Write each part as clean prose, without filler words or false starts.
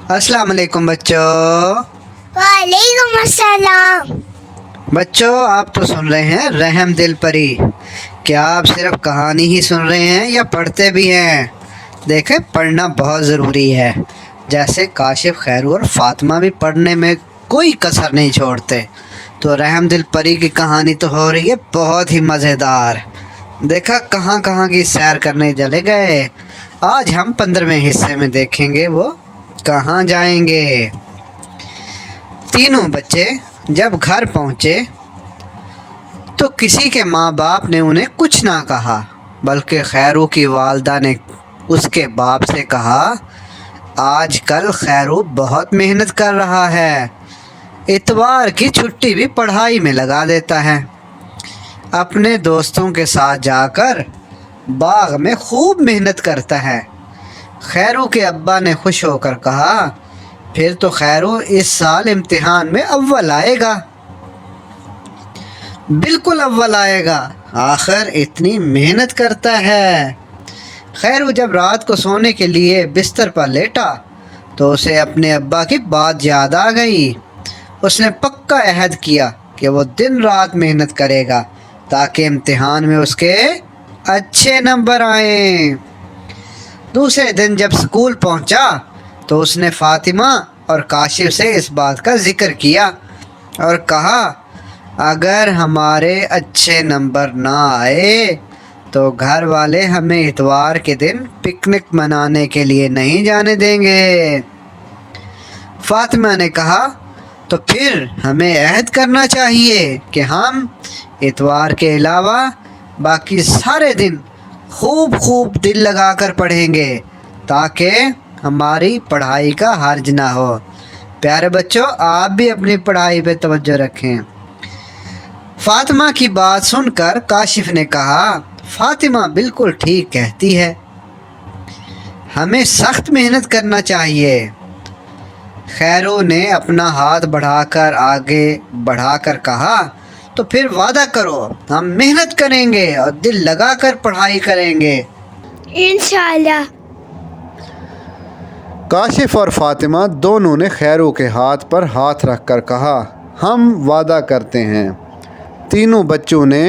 अस्सलाम वालेकुम बच्चों। वालेकुम अस्सलाम। बच्चों, आप तो सुन रहे हैं रहम दिल परी। क्या आप सिर्फ कहानी ही सुन रहे हैं या पढ़ते भी हैं? देखें, पढ़ना बहुत ज़रूरी है। जैसे काशिफ, खैरू और फातिमा भी पढ़ने में कोई कसर नहीं छोड़ते। तो रहम दिल परी की कहानी तो हो रही है बहुत ही मज़ेदार। देखा कहाँ कहाँ की सैर करने चले गए। आज हम 15वें हिस्से में देखेंगे वो कहाँ जाएंगे। तीनों बच्चे जब घर पहुँचे तो किसी के माँ बाप ने उन्हें कुछ ना कहा, बल्कि खैरू की वालदा ने उसके बाप से कहा, आजकल खैरू बहुत मेहनत कर रहा है, इतवार की छुट्टी भी पढ़ाई में लगा देता है, अपने दोस्तों के साथ जाकर बाग में खूब मेहनत करता है। खैरू के अब्बा ने खुश होकर कहा, फिर तो खैरू इस साल इम्तिहान में अव्वल आएगा। बिल्कुल अव्वल आएगा, आखिर इतनी मेहनत करता है। खैरू जब रात को सोने के लिए बिस्तर पर लेटा तो उसे अपने अब्बा की बात याद आ गई। उसने पक्का अहद किया कि वो दिन रात मेहनत करेगा ताकि इम्तिहान में उसके अच्छे नंबर आएं। दूसरे दिन जब स्कूल पहुंचा तो उसने फातिमा और काशिफ से इस बात का जिक्र किया और कहा, अगर हमारे अच्छे नंबर ना आए तो घर वाले हमें इतवार के दिन पिकनिक मनाने के लिए नहीं जाने देंगे। फातिमा ने कहा, तो फिर हमें अहद करना चाहिए कि हम इतवार के अलावा बाकी सारे दिन खूब दिल लगाकर पढ़ेंगे ताकि हमारी पढ़ाई का हर्ज ना हो। प्यारे बच्चों, आप भी अपनी पढ़ाई पे तवज्जो रखें। फातिमा की बात सुनकर काशिफ ने कहा, फातिमा बिल्कुल ठीक कहती है, हमें सख्त मेहनत करना चाहिए। खैरू ने अपना हाथ आगे बढ़ाकर कहा, तो फिर वादा करो हम मेहनत करेंगे और दिल लगाकर पढ़ाई करेंगे। इंशाल्लाह। काशिफ और फातिमा दोनों ने खैरू के हाथ पर हाथ रखकर कहा, हम वादा करते हैं। तीनों बच्चों ने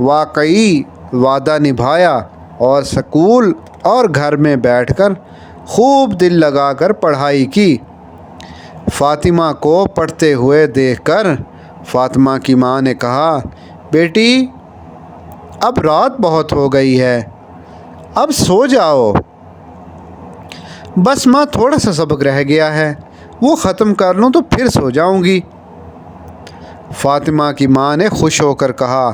वाकई वादा निभाया और स्कूल और घर में बैठकर खूब दिल लगाकर पढ़ाई की। फातिमा को पढ़ते हुए देखकर फातिमा की माँ ने कहा, बेटी अब रात बहुत हो गई है, अब सो जाओ। बस माँ थोड़ा सा सबक रह गया है, वो ख़त्म कर लूँ तो फिर सो जाऊँगी। फातिमा की माँ ने खुश होकर कहा,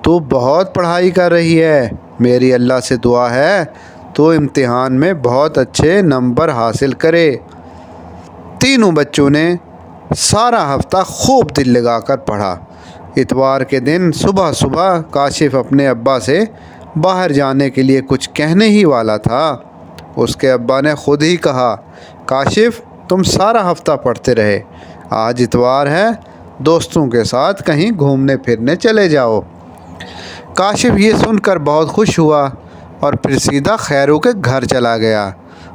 तू बहुत पढ़ाई कर रही है, मेरी अल्लाह से दुआ है तो इम्तिहान में बहुत अच्छे नंबर हासिल करे। तीनों बच्चों ने सारा हफ्ता खूब दिल लगाकर पढ़ा। इतवार के दिन सुबह सुबह काशिफ अपने अब्बा से बाहर जाने के लिए कुछ कहने ही वाला था, उसके अब्बा ने ख़ुद ही कहा, काशिफ तुम सारा हफ्ता पढ़ते रहे, आज इतवार है, दोस्तों के साथ कहीं घूमने फिरने चले जाओ। काशिफ ये सुनकर बहुत खुश हुआ और फिर सीधा खैरू के घर चला गया।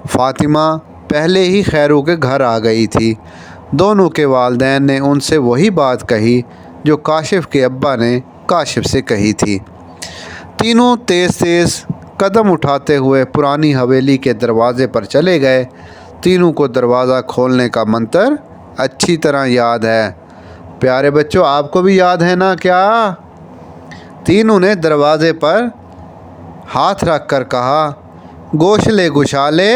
फातिमा पहले ही खैरू के घर आ गई थी। दोनों के वालिदैन ने उनसे वही बात कही जो काशिफ के अब्बा ने काशिफ से कही थी। तीनों तेज़ तेज़ कदम उठाते हुए पुरानी हवेली के दरवाज़े पर चले गए। तीनों को दरवाज़ा खोलने का मंत्र अच्छी तरह याद है। प्यारे बच्चों, आपको भी याद है ना क्या? तीनों ने दरवाज़े पर हाथ रख कर कहा, गोशले गुशाले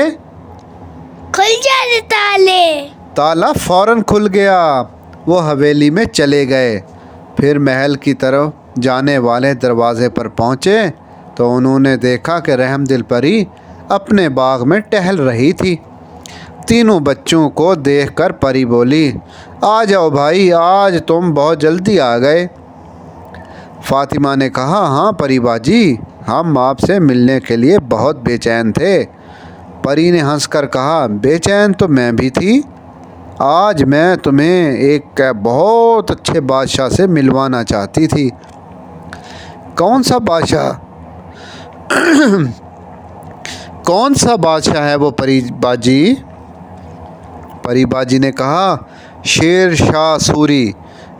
खुल जाते ताले। ताला फ़ौरन खुल गया। वो हवेली में चले गए। फिर महल की तरफ जाने वाले दरवाज़े पर पहुँचे तो उन्होंने देखा कि रहम दिल परी अपने बाग में टहल रही थी। तीनों बच्चों को देखकर परी बोली, आ जाओ भाई, आज तुम बहुत जल्दी आ गए। फातिमा ने कहा, हाँ परी बाजी, हम आपसे मिलने के लिए बहुत बेचैन थे। परी ने हंसकर कहा, बेचैन तो मैं भी थी, आज मैं तुम्हें एक बहुत अच्छे बादशाह से मिलवाना चाहती थी। कौन सा बादशाह? कौन सा बादशाह है वो परी बाजी? परी बाजी ने कहा, शेर शाह सूरी,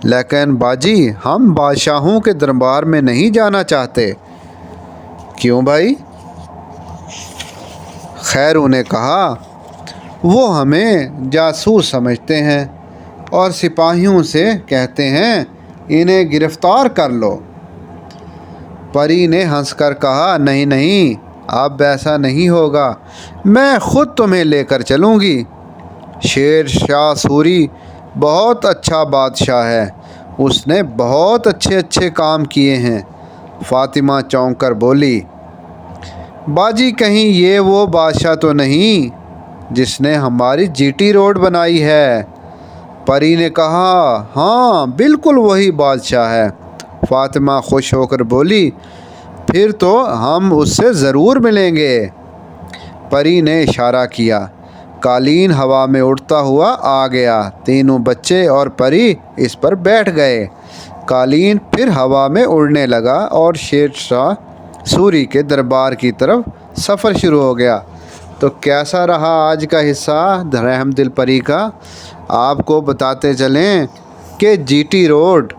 लेकिन बाजी हम बादशाहों के दरबार में नहीं जाना चाहते। क्यों भाई? खैरू ने कहा, वो हमें जासूस समझते हैं और सिपाहियों से कहते हैं इन्हें गिरफ्तार कर लो। परी ने हंसकर कहा, नहीं नहीं, अब ऐसा नहीं होगा, मैं खुद तुम्हें लेकर चलूँगी। शेर शाह सूरी बहुत अच्छा बादशाह है, उसने बहुत अच्छे अच्छे काम किए हैं। फातिमा चौंक कर बोली, बाजी कहीं ये वो बादशाह तो नहीं जिसने हमारी जीटी रोड बनाई है? परी ने कहा, हाँ बिल्कुल वही बादशाह है। फातिमा खुश होकर बोली, फिर तो हम उससे ज़रूर मिलेंगे। परी ने इशारा किया। कालीन हवा में उड़ता हुआ आ गया। तीनों बच्चे और परी इस पर बैठ गए। कालीन फिर हवा में उड़ने लगा और शेर शाह सूरी के दरबार की तरफ सफ़र शुरू हो गया। तो कैसा रहा आज का हिस्सा रहम दिल परी का? आपको बताते चलें कि जीटी रोड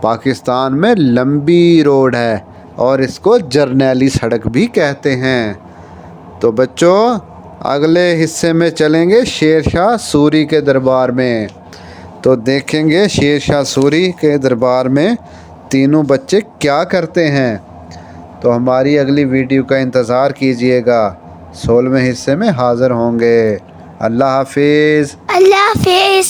पाकिस्तान में लंबी रोड है और इसको जरनैली सड़क भी कहते हैं। तो बच्चों, अगले हिस्से में चलेंगे शेर शाह सूरी के दरबार में। तो देखेंगे शेर शाह सूरी के दरबार में तीनों बच्चे क्या करते हैं। तो हमारी अगली वीडियो का इंतज़ार कीजिएगा। 16वें हिस्से में हाज़िर होंगे। अल्लाह हाफिज़। अल्लाह हाफिज।